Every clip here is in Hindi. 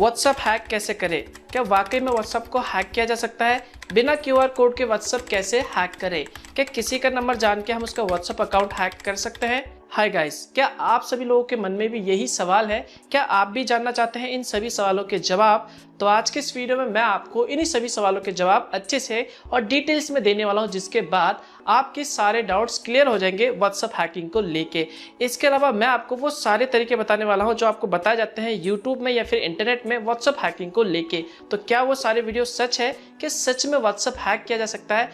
व्हाट्सएप हैक कैसे करें? क्या वाकई में व्हाट्सएप को हैक किया जा सकता है? बिना क्यूआर कोड के व्हाट्सएप कैसे हैक करें? क्या किसी का नंबर जान के हम उसका व्हाट्सएप अकाउंट हैक कर सकते हैं? हाय गाइस, क्या आप सभी लोगों के मन में भी यही सवाल है? क्या आप भी जानना चाहते हैं इन सभी सवालों के जवाब? तो आज के इस वीडियो में मैं आपको इन्हीं सभी सवालों के जवाब अच्छे से और डिटेल्स में देने वाला हूं, जिसके बाद आपके सारे डाउट्स क्लियर हो जाएंगे व्हाट्सएप हैकिंग को लेके। इसके अलावा मैं आपको वो सारे तरीके बताने वाला हूं जो आपको बताए जाते हैं यूट्यूब में या फिर इंटरनेट में व्हाट्सएप हैकिंग को लेके। तो क्या वो सारे वीडियो सच है कि सच में व्हाट्सएप हैक किया जा सकता है?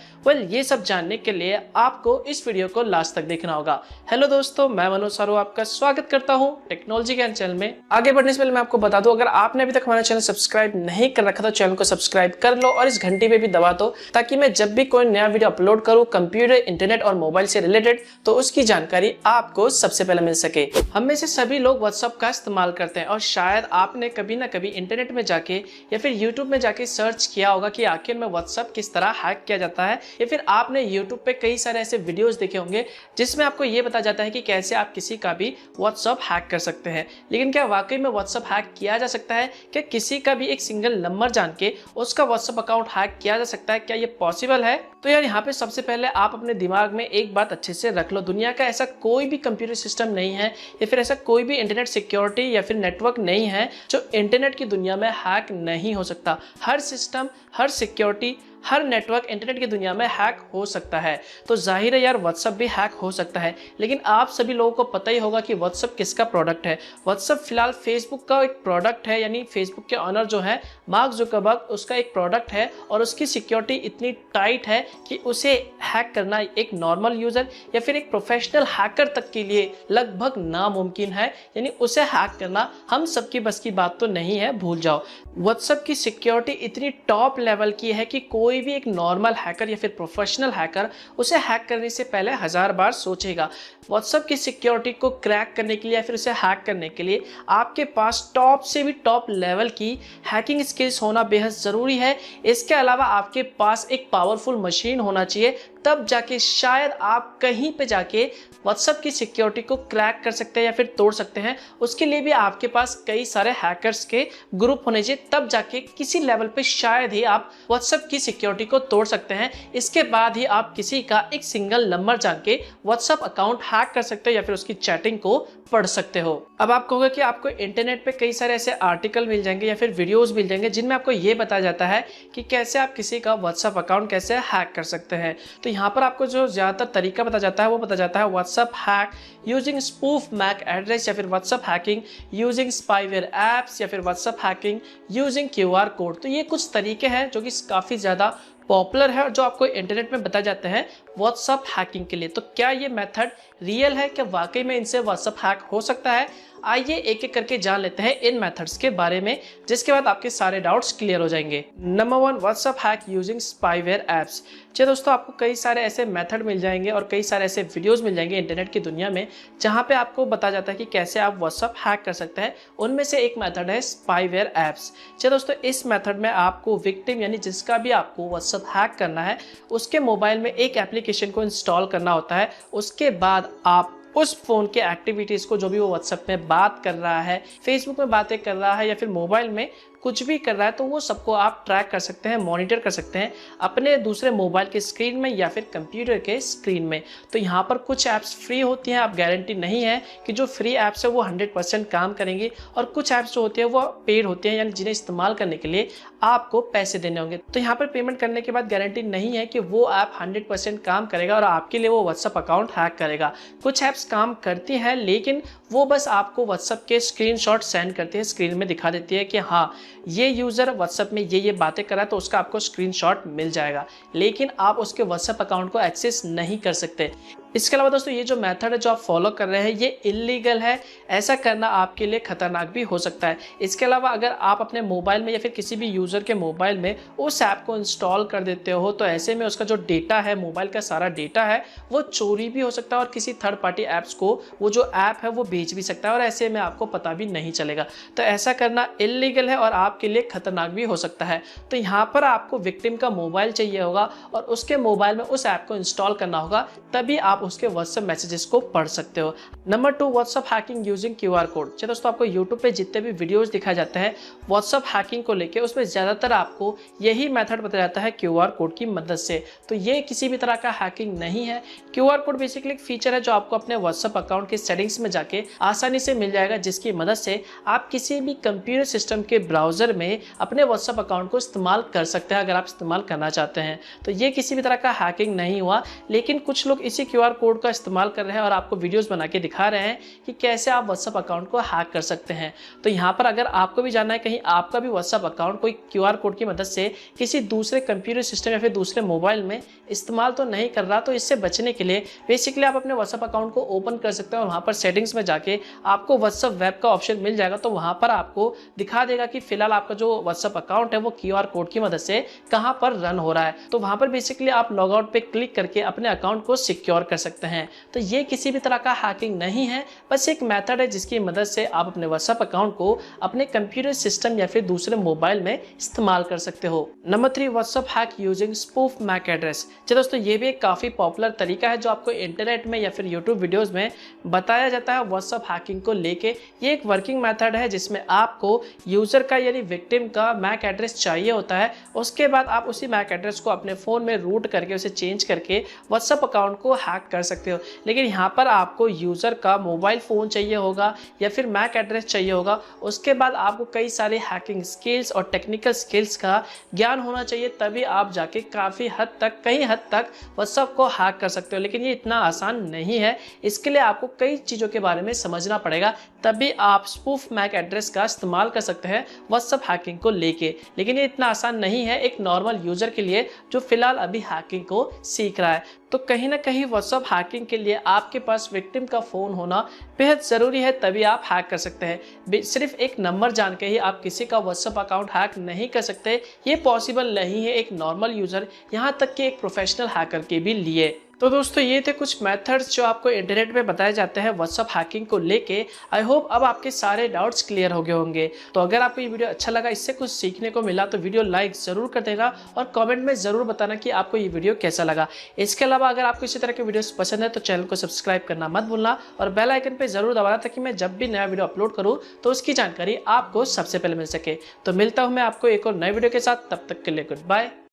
ये सब जानने के लिए आपको इस वीडियो को लास्ट तक देखना होगा। हेलो दोस्तों, मैं मनोज सारू आपका स्वागत करता हूँ टेक्नोलॉजी ज्ञान चैनल में। आगे बढ़ने से पहले मैं आपको बता दूं, अगर आपने अभी तक हमारा चैनल सब्सक्राइब नहीं कर रखा तो चैनल को सब्सक्राइब कर लो और इस घंटी पे भी दबा दो, ताकि मैं जब भी कोई नया वीडियो अपलोड करूं कंप्यूटर, इंटरनेट और मोबाइल से रिलेटेड, तो उसकी जानकारी आपको सबसे पहले मिल सके। हम में से सभी लोग व्हाट्सएप का इस्तेमाल करते हैं और शायद आपने कभी ना कभी इंटरनेट में जाके या फिर यूट्यूब में जाके सर्च किया होगा कि आखिर में व्हाट्सएप किस तरह हैक किया जाता है, या फिर आपने यूट्यूब पे कई सारे ऐसे वीडियोस देखे होंगे जिसमें आपको ये बताया जाता है कि कैसे आप किसी का भी व्हाट्सएप हैक कर सकते हैं। लेकिन क्या वाकई में व्हाट्सएप हैक किया जा सकता है? क्या किसी का भी एक सिंगल नंबर जान के उसका व्हाट्सएप अकाउंट हैक किया जा सकता है? क्या ये पॉसिबल है? तो यार यहाँ पे सबसे पहले आप अपने दिमाग में एक बात अच्छे से रख लो, दुनिया का ऐसा कोई भी कंप्यूटर सिस्टम नहीं है या फिर ऐसा कोई भी इंटरनेट सिक्योरिटी या फिर नेटवर्क नहीं है जो इंटरनेट की दुनिया में हैक नहीं हो सकता। हर सिस्टम, हर सिक्योरिटी, हर नेटवर्क इंटरनेट की दुनिया में हैक हो सकता है। तो जाहिर है यार, व्हाट्सएप भी हैक हो सकता है। लेकिन आप सभी लोगों को पता ही होगा कि व्हाट्सएप किसका प्रोडक्ट है। व्हाट्सएप फिलहाल फेसबुक का एक प्रोडक्ट है, यानी फेसबुक के ऑनर जो है मार्क जुकरबर्ग, उसका एक प्रोडक्ट है और उसकी सिक्योरिटी इतनी टाइट है कि उसे हैक करना एक नॉर्मल यूजर या फिर एक प्रोफेशनल हैकर तक के लिए लगभग नामुमकिन है। यानी उसे हैक करना हम सबकी बस की बात तो नहीं है, भूल जाओ। व्हाट्सएप की सिक्योरिटी इतनी टॉप लेवल की है कि कोई भी एक नॉर्मल हैकर या फिर प्रोफेशनल हैकर उसे हैक करने से पहले 1000 बार सोचेगा। व्हाट्सएप की सिक्योरिटी को क्रैक करने के लिए या फिर उसे हैक करने के लिए आपके पास टॉप से भी टॉप लेवल की हैकिंग स्किल्स होना बेहद ज़रूरी है। इसके अलावा आपके पास एक पावरफुल मशीन होना चाहिए, तब जाके शायद आप कहीं पे जाके व्हाट्सएप की सिक्योरिटी को क्रैक कर सकते हैं या फिर तोड़ सकते हैं। उसके लिए भी आपके पास कई सारे हैकर्स के ग्रुप होने चाहिए, तब जाके किसी लेवल पे शायद ही आप व्हाट्सएप की सिक्योरिटी को तोड़ सकते हैं। इसके बाद ही आप किसी का एक सिंगल नंबर जान के व्हाट्सएप अकाउंट हैक कर सकते हो या फिर उसकी चैटिंग को पढ़ सकते हो। अब आप कहोगे कि आपको इंटरनेट पे कई सारे ऐसे आर्टिकल मिल जाएंगे या फिर वीडियोस मिल जाएंगे जिनमें आपको ये बताया जाता है कि कैसे आप किसी का व्हाट्सएप अकाउंट कैसे हैक कर सकते हैं। तो यहाँ पर आपको जो ज़्यादातर तरीका बताया जाता है वो बताया जाता है WhatsApp hack using spoof MAC address, या फिर WhatsApp hacking using spyware apps, या फिर WhatsApp hacking using QR code. तो ये कुछ तरीके हैं जो कि काफ़ी ज़्यादा पॉपुलर है और जो आपको इंटरनेट में बताए जाते हैं व्हाट्सएप हैकिंग के लिए। तो क्या ये मेथड रियल है? क्या वाकई में इनसे व्हाट्सएप हैक हो सकता है? आइए एक एक करके जान लेते हैं इन मेथड्स के बारे में, जिसके बाद आपके सारे डाउट्स क्लियर हो जाएंगे। Number 1, WhatsApp hack using spyware apps. चलिए दोस्तों, आपको कई सारे ऐसे मेथड मिल जाएंगे और कई सारे ऐसे वीडियोस मिल जाएंगे इंटरनेट की दुनिया में जहां पे आपको बताया जाता है कि कैसे आप व्हाट्सएप हैक कर सकते हैं। उनमें से एक मेथड है स्पाईवेयर एप्स। चलिए दोस्तों, इस मेथड में आपको विक्टिम यानी जिसका भी आपको व्हाट्सएप हैक करना है उसके मोबाइल में एक एप्लीकेशन को इंस्टॉल करना होता है। उसके बाद आप उस फोन के एक्टिविटीज़ को, जो भी वो व्हाट्सएप में बात कर रहा है, फेसबुक में बातें कर रहा है या फिर मोबाइल में कुछ भी कर रहा है, तो वो सबको आप ट्रैक कर सकते हैं, मॉनिटर कर सकते हैं अपने दूसरे मोबाइल के स्क्रीन में या फिर कंप्यूटर के स्क्रीन में। तो यहाँ पर कुछ ऐप्स फ्री होती हैं, आप गारंटी नहीं है कि जो फ्री ऐप्स है वो 100% काम करेंगी, और कुछ ऐप्स जो होती है वो पेड होती हैं, यानी जिन्हें इस्तेमाल करने के लिए आपको पैसे देने होंगे। तो यहाँ पर पेमेंट करने के बाद गारंटी नहीं है कि वो ऐप 100% काम करेगा और आपके लिए वो व्हाट्सएप अकाउंट हैक करेगा। कुछ ऐप्स काम करती हैं, लेकिन वो बस आपको व्हाट्सएप के स्क्रीनशॉट सेंड करती है, स्क्रीन में दिखा देती है कि हाँ ये यूज़र व्हाट्सएप में ये बातें कर रहा है, तो उसका आपको स्क्रीनशॉट मिल जाएगा, लेकिन आप उसके व्हाट्सएप अकाउंट को एक्सेस नहीं कर सकते। इसके अलावा दोस्तों, ये जो मेथड है जो आप फॉलो कर रहे हैं ये इलीगल है। ऐसा करना आपके लिए खतरनाक भी हो सकता है। इसके अलावा अगर आप अपने मोबाइल में या फिर किसी भी यूज़र के मोबाइल में उस ऐप को इंस्टॉल कर देते हो, तो ऐसे में उसका जो डेटा है, मोबाइल का सारा डेटा है, वो चोरी भी हो सकता है और किसी थर्ड पार्टी ऐप्स को वो जो ऐप है वो बेच भी सकता है, और ऐसे में आपको पता भी नहीं चलेगा। तो ऐसा करना इलीगल है और आपके लिए खतरनाक भी हो सकता है। तो यहाँ पर आपको विक्टिम का मोबाइल चाहिए होगा और उसके मोबाइल में उस ऐप को इंस्टॉल करना होगा, तभी आप उसके व्हाट्सएप मैसेजेस को पढ़ सकते हो। Number 2, WhatsApp hacking using QR code. चलो दोस्तों, आपको यूट्यूब पे जितने भी वीडियोस दिखाए जाते हैं व्हाट्सएप हैकिंग को लेके, उसमें ज़्यादातर आपको यही मेथड बताया जाता है क्यूआर कोड की मदद से। तो ये किसी भी तरह का हैकिंग नहीं है। क्यूआर कोड बेसिकली एक फीचर है जो आपको अपने व्हाट्सएप अकाउंट के सेटिंग्स में जाके आसानी से मिल जाएगा, जिसकी मदद से आप किसी भी कंप्यूटर सिस्टम के ब्राउजर में अपने व्हाट्सएप अकाउंट को इस्तेमाल कर सकते हैं, अगर आप इस्तेमाल करना चाहते हैं। तो ये किसी भी तरह का हैकिंग नहीं हुआ, लेकिन कुछ लोग इसी क्यूआर कोड का इस्तेमाल कर रहे हैं और आपको वीडियोस बना के दिखा रहे हैं कि कैसे आप व्हाट्सएप अकाउंट को हैक कर सकते हैं। तो यहाँ पर अगर आपको भी जानना है कहीं आपका भी व्हाट्सएप अकाउंट कोई क्यूआर कोड की मदद से किसी दूसरे कंप्यूटर सिस्टम या फिर दूसरे मोबाइल में इस्तेमाल तो नहीं कर रहा, तो इससे बचने के लिए बेसिकली आप अपने व्हाट्सएप अकाउंट को ओपन कर सकते हैं और वहाँ पर सेटिंग्स में जाके आपको व्हाट्सएप वेब का ऑप्शन मिल जाएगा। तो वहाँ पर आपको दिखा देगा कि फिलहाल आपका जो व्हाट्सएप अकाउंट है वो क्यूआर कोड की मदद से कहाँ पर रन हो रहा है। तो वहाँ पर बेसिकली आप लॉग आउट पे क्लिक करके अपने अकाउंट को सिक्योर कर सकते हैं। तो ये किसी भी तरह का हैकिंग नहीं है, बस एक मेथड है जिसकी मदद से आप अपने व्हाट्सएप अकाउंट को अपने कंप्यूटर सिस्टम या फिर दूसरे मोबाइल में इस्तेमाल कर सकते हो। Number 3, WhatsApp hack using spoof MAC address. चलो दोस्तों, ये भी एक काफ़ी पॉपुलर तरीका है जो आपको इंटरनेट में या फिर यूट्यूब वीडियोज़ में बताया जाता है व्हाट्सएप हैकिंग को लेके। ये एक वर्किंग मेथड है जिसमें आपको यूज़र का यानी विक्टिम का मैक एड्रेस चाहिए होता है। उसके बाद आप उसी मैक एड्रेस को अपने फ़ोन में रूट करके उसे चेंज करके व्हाट्सएप अकाउंट को हैक कर सकते हो। लेकिन यहाँ पर आपको यूज़र का मोबाइल फ़ोन चाहिए होगा या फिर मैक एड्रेस चाहिए होगा। उसके बाद आपको कई सारे हैकिंग स्किल्स और टेक्निकल स्किल्स का ज्ञान होना चाहिए, तभी आप जाके काफ़ी हद तक, कई हद तक व्हाट्सएप को हैक कर सकते हो। लेकिन ये इतना आसान नहीं है, इसके लिए आपको कई चीज़ों के बारे में समझना पड़ेगा, तभी आप स्पूफ मैक एड्रेस का इस्तेमाल कर सकते हैं व्हाट्सएप हैकिंग को लेके। लेकिन ये इतना आसान नहीं है एक नॉर्मल यूज़र के लिए जो फिलहाल अभी हैकिंग को सीख रहा है। तो कहीं ना कहीं व्हाट्सएप हैकिंग के लिए आपके पास विक्टिम का फ़ोन होना बेहद ज़रूरी है, तभी आप हैक कर सकते हैं। सिर्फ एक नंबर जान के ही आप किसी का व्हाट्सएप अकाउंट हैक नहीं कर सकते, ये पॉसिबल नहीं है एक नॉर्मल यूज़र, यहाँ तक कि एक प्रोफेशनल हैकर के भी लिए। तो दोस्तों, ये थे कुछ मेथड्स जो आपको इंटरनेट पे बताए जाते हैं व्हाट्सएप हैकिंग को लेके। आई होप अब आपके सारे डाउट्स क्लियर हो गए होंगे। तो अगर आपको ये वीडियो अच्छा लगा, इससे कुछ सीखने को मिला, तो वीडियो लाइक ज़रूर कर देगा और कमेंट में ज़रूर बताना कि आपको ये वीडियो कैसा लगा। इसके अलावा अगर आपको इसी तरह के वीडियोस पसंद है तो चैनल को सब्सक्राइब करना मत भूलना और बेल आइकन पर ज़रूर दबाना, ताकि मैं जब भी नया वीडियो अपलोड करूँ तो उसकी जानकारी आपको सबसे पहले मिल सके। तो मिलता हूँ मैं आपको एक और नए वीडियो के साथ, तब तक के लिए गुड बाय।